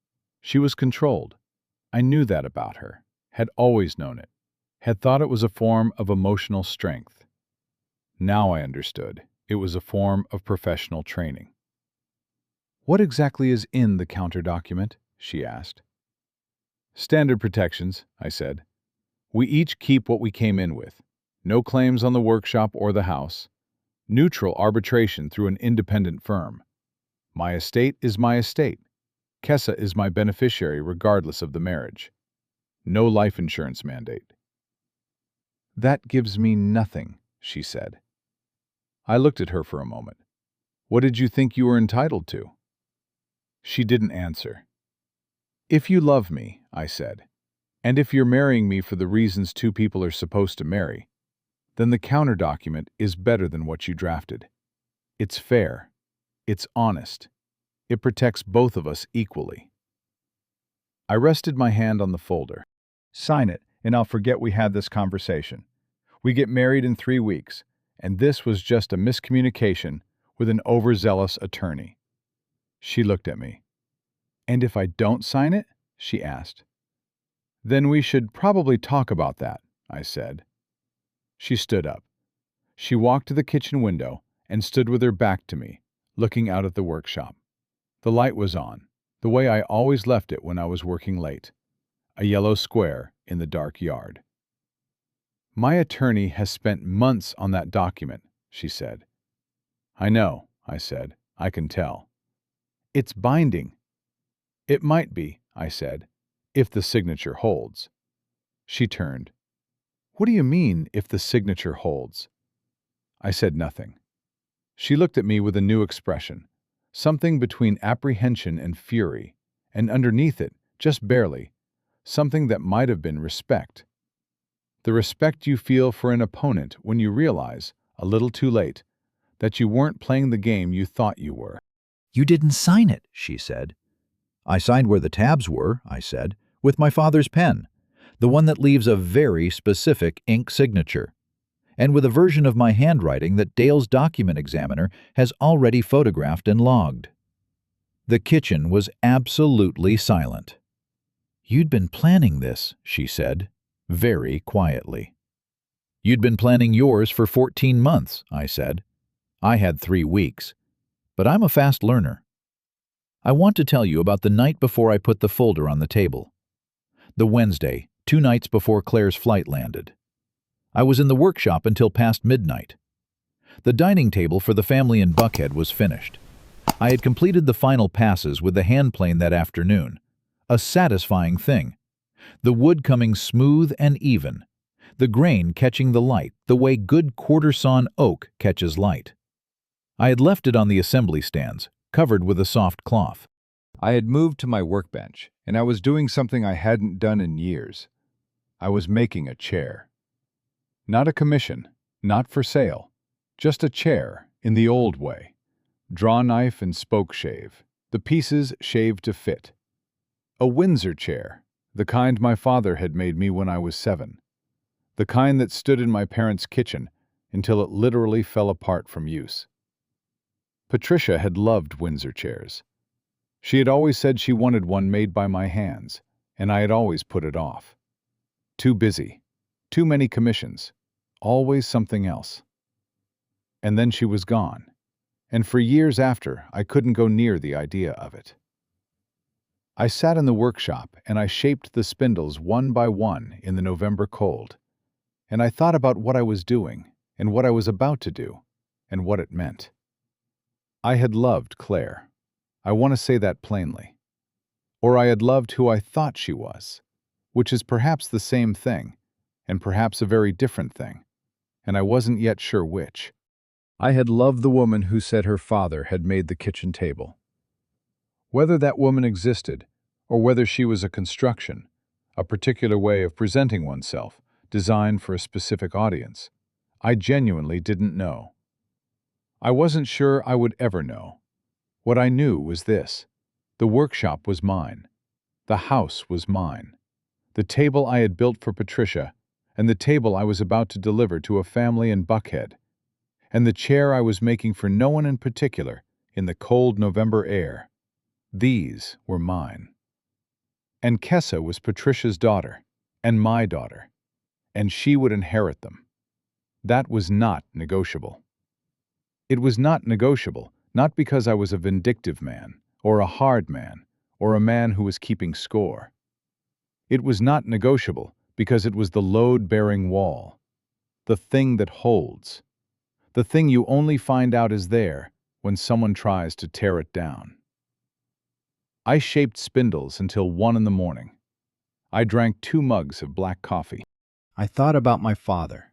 She was controlled. I knew that about her, had always known it, had thought it was a form of emotional strength. Now I understood it was a form of professional training. "What exactly is in the counter document?" she asked. "Standard protections," I said. "We each keep what we came in with. No claims on the workshop or the house. Neutral arbitration through an independent firm. My estate is my estate. Kessa is my beneficiary regardless of the marriage. No life insurance mandate." "That gives me nothing," she said. I looked at her for a moment. "What did you think you were entitled to?" She didn't answer. "If you love me," I said, "and if you're marrying me for the reasons two people are supposed to marry, then the counter document is better than what you drafted. It's fair. It's honest. It protects both of us equally." I rested my hand on the folder. "Sign it, and I'll forget we had this conversation. We get married in 3 weeks, and this was just a miscommunication with an overzealous attorney." She looked at me. "And if I don't sign it?" she asked. "Then we should probably talk about that," I said. She stood up. She walked to the kitchen window and stood with her back to me, looking out at the workshop. The light was on, the way I always left it when I was working late. A yellow square in the dark yard. "My attorney has spent months on that document," she said. "I know," I said. "I can tell." "It's binding." "It might be," I said, "if the signature holds." She turned. "What do you mean, if the signature holds?" I said nothing. She looked at me with a new expression, something between apprehension and fury, and underneath it, just barely, something that might have been respect. The respect you feel for an opponent when you realize, a little too late, that you weren't playing the game you thought you were. "You didn't sign it," she said. "I signed where the tabs were," I said, "with my father's pen, the one that leaves a very specific ink signature, and with a version of my handwriting that Dale's document examiner has already photographed and logged." The kitchen was absolutely silent. "You'd been planning this," she said, very quietly. "You'd been planning yours for 14 months, I said. "I had 3 weeks. But I'm a fast learner. I want to tell you about the night before I put the folder on the table. The Wednesday, 2 nights before Claire's flight landed. I was in the workshop until past midnight. The dining table for the family in Buckhead was finished. I had completed the final passes with the hand plane that afternoon. A satisfying thing. The wood coming smooth and even. The grain catching the light the way good quarter-sawn oak catches light. I had left it on the assembly stands, covered with a soft cloth. I had moved to my workbench, and I was doing something I hadn't done in years. I was making a chair. Not a commission, not for sale, just a chair in the old way. Draw knife and spoke shave, the pieces shaved to fit. A Windsor chair, the kind my father had made me when I was 7. The kind that stood in my parents' kitchen until it literally fell apart from use. Patricia had loved Windsor chairs. She had always said she wanted one made by my hands, and I had always put it off. Too busy, too many commissions, always something else. And then she was gone, and for years after I couldn't go near the idea of it. I sat in the workshop and I shaped the spindles one by one in the November cold. And I thought about what I was doing and what I was about to do and what it meant. I had loved Claire. I want to say that plainly. Or I had loved who I thought she was, which is perhaps the same thing, and perhaps a very different thing, and I wasn't yet sure which. I had loved the woman who said her father had made the kitchen table. Whether that woman existed, or whether she was a construction, a particular way of presenting oneself, designed for a specific audience, I genuinely didn't know. I wasn't sure I would ever know. What I knew was this: the workshop was mine. The house was mine. The table I had built for Patricia, and the table I was about to deliver to a family in Buckhead, and the chair I was making for no one in particular in the cold November air. These were mine. And Kessa was Patricia's daughter, and my daughter, and she would inherit them. That was not negotiable. It was not negotiable, not because I was a vindictive man, or a hard man, or a man who was keeping score. It was not negotiable because it was the load-bearing wall, the thing that holds, the thing you only find out is there when someone tries to tear it down. I shaped spindles until 1 in the morning. I drank 2 mugs of black coffee. I thought about my father,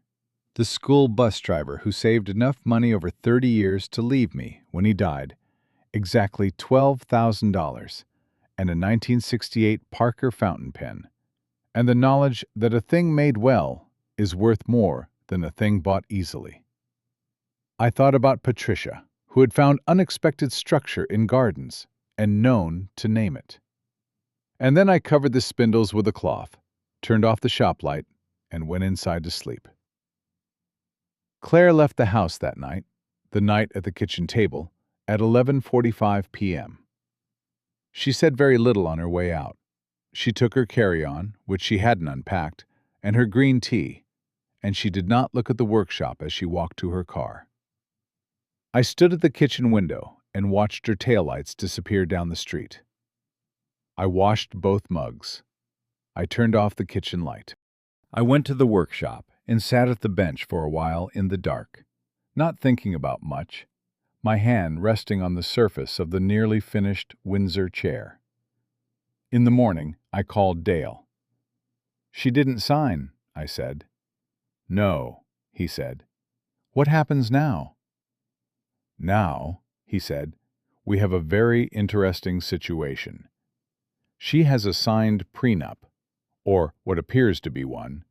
the school bus driver who saved enough money over 30 years to leave me, when he died, exactly $12,000 and a 1968 Parker fountain pen, and the knowledge that a thing made well is worth more than a thing bought easily. I thought about Patricia, who had found unexpected structure in gardens and known to name it. And then I covered the spindles with a cloth, turned off the shop light, and went inside to sleep. Claire left the house that night, the night at the kitchen table, at 11:45 p.m. She said very little on her way out. She took her carry-on, which she hadn't unpacked, and her green tea, and she did not look at the workshop as she walked to her car. I stood at the kitchen window and watched her taillights disappear down the street. I washed both mugs. I turned off the kitchen light. I went to the workshop and sat at the bench for a while in the dark, not thinking about much, my hand resting on the surface of the nearly finished Windsor chair. In the morning, I called Dale. "She didn't sign," I said. "No," he said. "What happens now?" "Now," he said, "we have a very interesting situation. She has a signed prenup, or what appears to be one,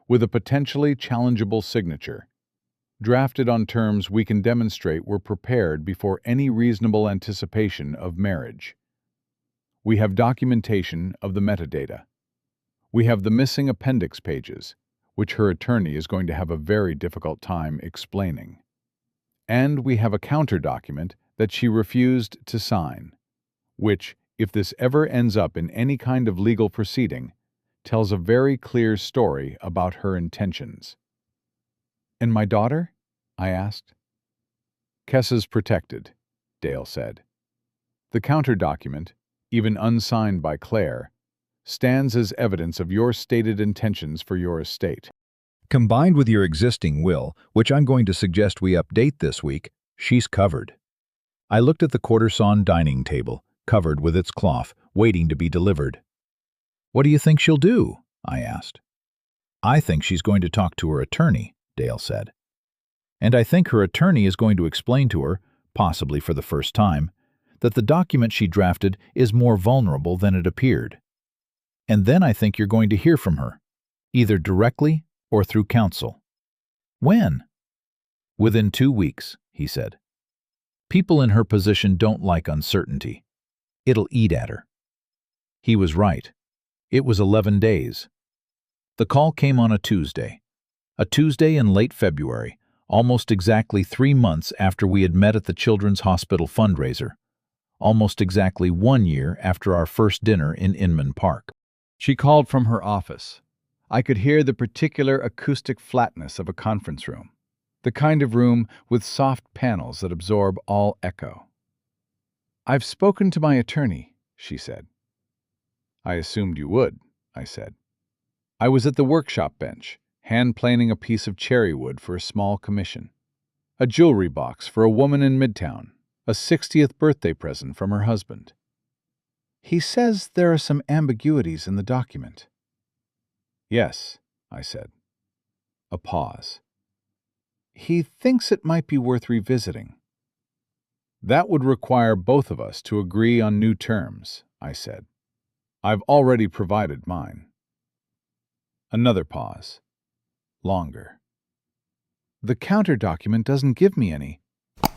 with a potentially challengeable signature, drafted on terms we can demonstrate were prepared before any reasonable anticipation of marriage. We have documentation of the metadata. We have the missing appendix pages, which her attorney is going to have a very difficult time explaining. And we have a counter-document that she refused to sign, which, if this ever ends up in any kind of legal proceeding, tells a very clear story about her intentions." "And my daughter?" I asked. "Kessa's protected," Dale said. "The counter-document, even unsigned by Claire, stands as evidence of your stated intentions for your estate. Combined with your existing will, which I'm going to suggest we update this week, she's covered." I looked at the quarter-sawn dining table, covered with its cloth, waiting to be delivered. "What do you think she'll do?" I asked. "I think she's going to talk to her attorney," Dale said. "And I think her attorney is going to explain to her, possibly for the first time, that the document she drafted is more vulnerable than it appeared. And then I think you're going to hear from her, either directly or through counsel." "When?" "Within 2 weeks," he said. "People in her position don't like uncertainty. It'll eat at her." He was right. It was 11 days. The call came on a Tuesday in late February, almost exactly 3 months after we had met at the Children's Hospital fundraiser, almost exactly 1 year after our first dinner in Inman Park. She called from her office. I could hear the particular acoustic flatness of a conference room, the kind of room with soft panels that absorb all echo. "I've spoken to my attorney," she said. I assumed you would, I said. I was at the workshop bench, hand-planing a piece of cherry wood for a small commission. A jewelry box for a woman in Midtown, a 60th birthday present from her husband. He says there are some ambiguities in the document. Yes, I said. A pause. He thinks it might be worth revisiting. That would require both of us to agree on new terms, I said. I've already provided mine. Another pause. Longer. The counter document doesn't give me any.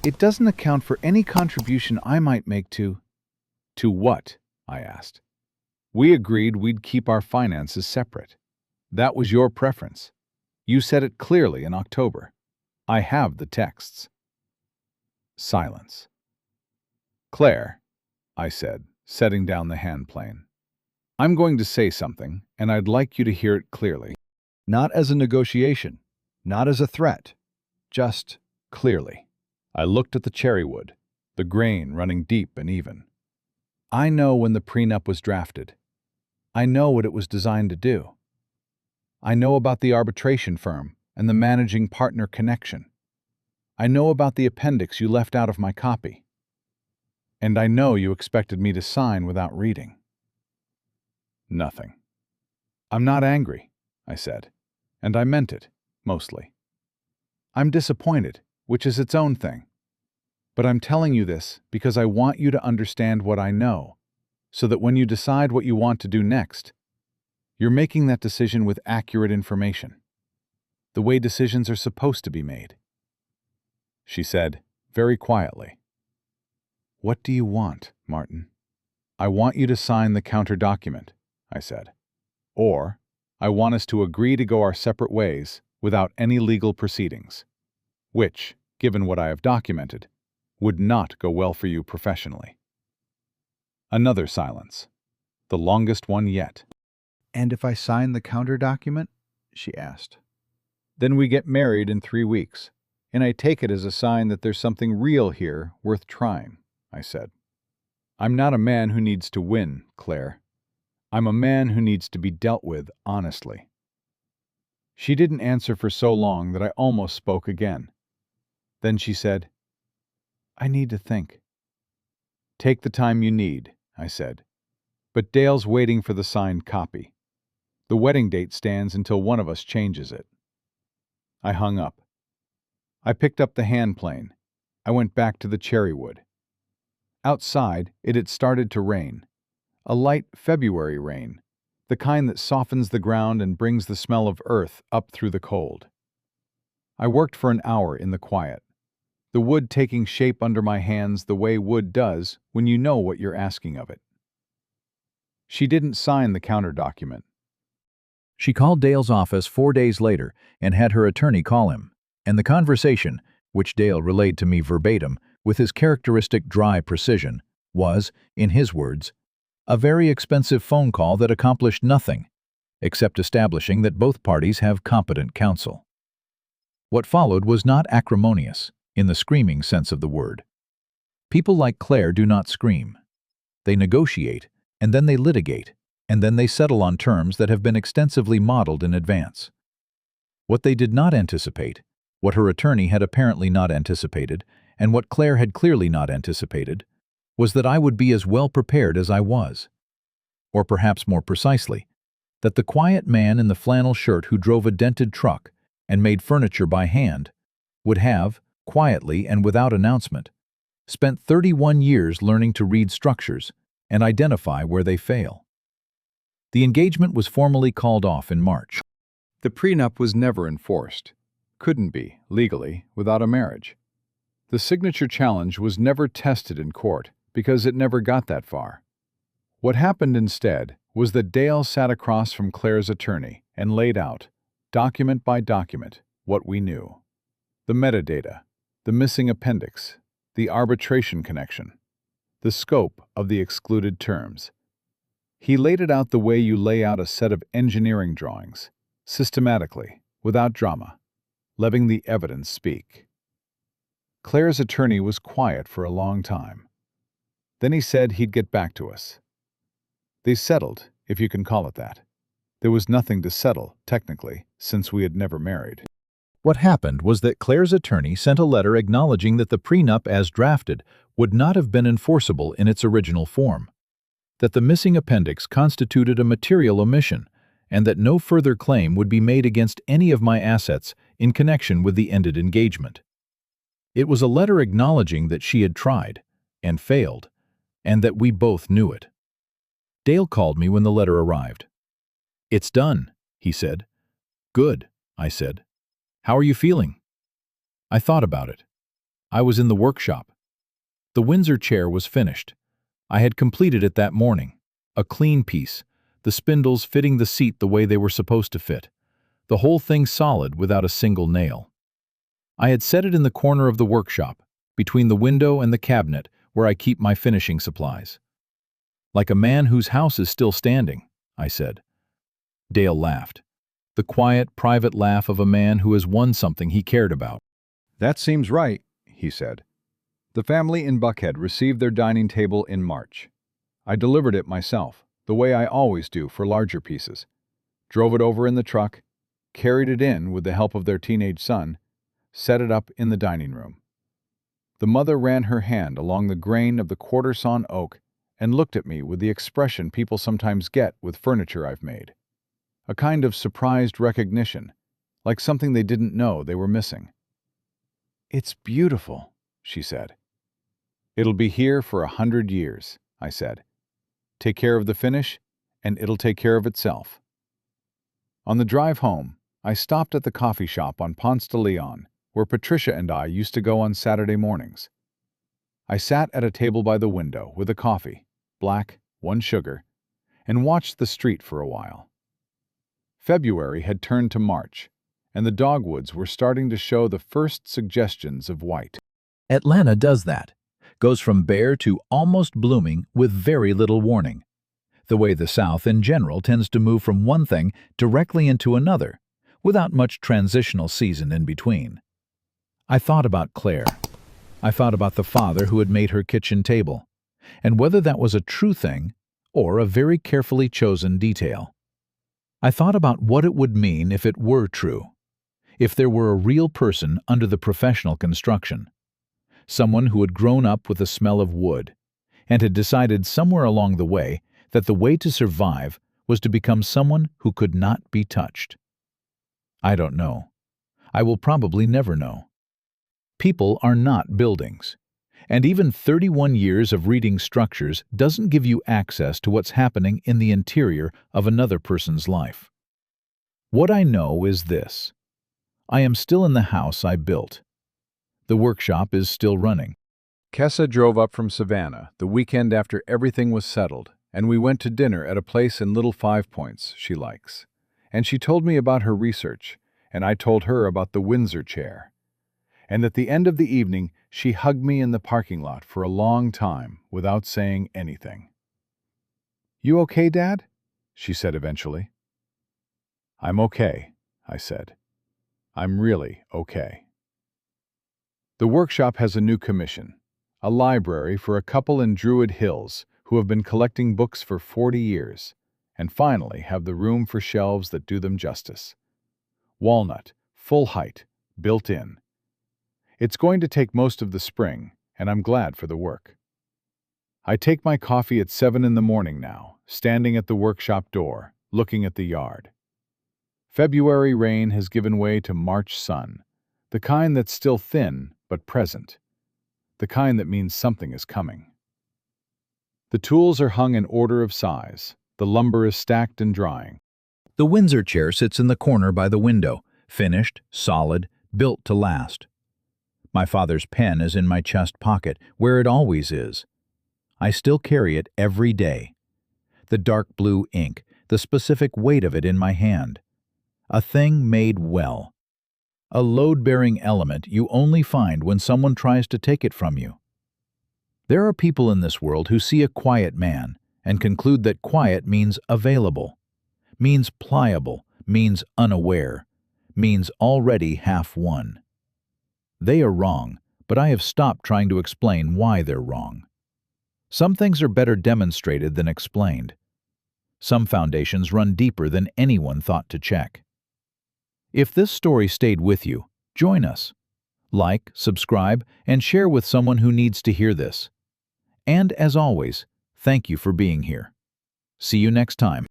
It doesn't account for any contribution I might make to... To what? I asked. We agreed we'd keep our finances separate. That was your preference. You said it clearly in October. I have the texts. Silence. Claire, I said, setting down the hand plane. I'm going to say something, and I'd like you to hear it clearly. Not as a negotiation, not as a threat, just clearly. I looked at the cherry wood, the grain running deep and even. I know when the prenup was drafted. I know what it was designed to do. I know about the arbitration firm and the managing partner connection. I know about the appendix you left out of my copy. And I know you expected me to sign without reading. Nothing. I'm not angry, I said, and I meant it, mostly. I'm disappointed, which is its own thing. But I'm telling you this because I want you to understand what I know, so that when you decide what you want to do next, you're making that decision with accurate information, the way decisions are supposed to be made. She said, very quietly, "What do you want, Martin?" "I want you to sign the counter document," I said. "Or, I want us to agree to go our separate ways without any legal proceedings, which, given what I have documented, would not go well for you professionally." Another silence, the longest one yet. "And if I sign the counter document?" she asked. "Then we get married in 3 weeks, and I take it as a sign that there's something real here worth trying," I said. "I'm not a man who needs to win, Claire. I'm a man who needs to be dealt with honestly." She didn't answer for so long that I almost spoke again. Then she said, "I need to think." "Take the time you need," I said. "But Dale's waiting for the signed copy. The wedding date stands until one of us changes it." I hung up. I picked up the hand plane. I went back to the cherry wood. Outside, it had started to rain. A light February rain, the kind that softens the ground and brings the smell of earth up through the cold. I worked for an hour in the quiet, the wood taking shape under my hands the way wood does when you know what you're asking of it. She didn't sign the counter document. She called Dale's office 4 days later and had her attorney call him, and the conversation, which Dale relayed to me verbatim with his characteristic dry precision, was, in his words, a very expensive phone call that accomplished nothing, except establishing that both parties have competent counsel. What followed was not acrimonious, in the screaming sense of the word. People like Claire do not scream. They negotiate, and then they litigate, and then they settle on terms that have been extensively modeled in advance. What they did not anticipate, what her attorney had apparently not anticipated, and what Claire had clearly not anticipated, was that I would be as well prepared as I was. Or perhaps more precisely, that the quiet man in the flannel shirt who drove a dented truck and made furniture by hand would have, quietly and without announcement, spent 31 years learning to read structures and identify where they fail. The engagement was formally called off in March. The prenup was never enforced, couldn't be, legally, without a marriage. The signature challenge was never tested in court because it never got that far. What happened instead was that Dale sat across from Claire's attorney and laid out, document by document, what we knew. The metadata, the missing appendix, the arbitration connection, the scope of the excluded terms. He laid it out the way you lay out a set of engineering drawings, systematically, without drama, letting the evidence speak. Claire's attorney was quiet for a long time. Then he said he'd get back to us. They settled, if you can call it that. There was nothing to settle, technically, since we had never married. What happened was that Claire's attorney sent a letter acknowledging that the prenup as drafted would not have been enforceable in its original form, that the missing appendix constituted a material omission, and that no further claim would be made against any of my assets in connection with the ended engagement. It was a letter acknowledging that she had tried, and failed, and that we both knew it. Dale called me when the letter arrived. "It's done," he said. "Good," I said. "How are you feeling?" I thought about it. I was in the workshop. The Windsor chair was finished. I had completed it that morning. A clean piece, the spindles fitting the seat the way they were supposed to fit. The whole thing solid without a single nail. I had set it in the corner of the workshop, between the window and the cabinet where I keep my finishing supplies. "Like a man whose house is still standing," I said. Dale laughed. The quiet, private laugh of a man who has won something he cared about. "That seems right," he said. The family in Buckhead received their dining table in March. I delivered it myself, the way I always do for larger pieces. Drove it over in the truck, carried it in with the help of their teenage son, set it up in the dining room. The mother ran her hand along the grain of the quarter-sawn oak and looked at me with the expression people sometimes get with furniture I've made. A kind of surprised recognition, like something they didn't know they were missing. "It's beautiful," she said. "It'll be here for 100 years," I said. "Take care of the finish, and it'll take care of itself." On the drive home, I stopped at the coffee shop on Ponce de Leon, where Patricia and I used to go on Saturday mornings. I sat at a table by the window with a coffee, black, 1 sugar, and watched the street for a while. February had turned to March, and the dogwoods were starting to show the first suggestions of white. Atlanta does that. Goes from bare to almost blooming with very little warning. The way the South in general tends to move from one thing directly into another, without much transitional season in between. I thought about Claire. I thought about the father who had made her kitchen table, and whether that was a true thing or a very carefully chosen detail. I thought about what it would mean if it were true, if there were a real person under the professional construction, someone who had grown up with the smell of wood, and had decided somewhere along the way that the way to survive was to become someone who could not be touched. I don't know. I will probably never know. People are not buildings, and even 31 years of reading structures doesn't give you access to what's happening in the interior of another person's life. What I know is this. I am still in the house I built. The workshop is still running. Kessa drove up from Savannah the weekend after everything was settled, and we went to dinner at a place in Little Five Points she likes. And she told me about her research, and I told her about the Windsor chair. And at the end of the evening, she hugged me in the parking lot for a long time without saying anything. "You okay, Dad?" she said eventually. "I'm okay," I said. "I'm really okay." The workshop has a new commission, a library for a couple in Druid Hills who have been collecting books for 40 years, and finally have the room for shelves that do them justice. Walnut, full height, built in. It's going to take most of the spring, and I'm glad for the work. I take my coffee at 7 in the morning now, standing at the workshop door, looking at the yard. February rain has given way to March sun, the kind that's still thin but present, the kind that means something is coming. The tools are hung in order of size, the lumber is stacked and drying. The Windsor chair sits in the corner by the window, finished, solid, built to last. My father's pen is in my chest pocket, where it always is. I still carry it every day. The dark blue ink, the specific weight of it in my hand. A thing made well. A load-bearing element you only find when someone tries to take it from you. There are people in this world who see a quiet man and conclude that quiet means available, means pliable, means unaware, means already half won. They are wrong, but I have stopped trying to explain why they're wrong. Some things are better demonstrated than explained. Some foundations run deeper than anyone thought to check. If this story stayed with you, join us. Like, subscribe, and share with someone who needs to hear this. And as always, thank you for being here. See you next time.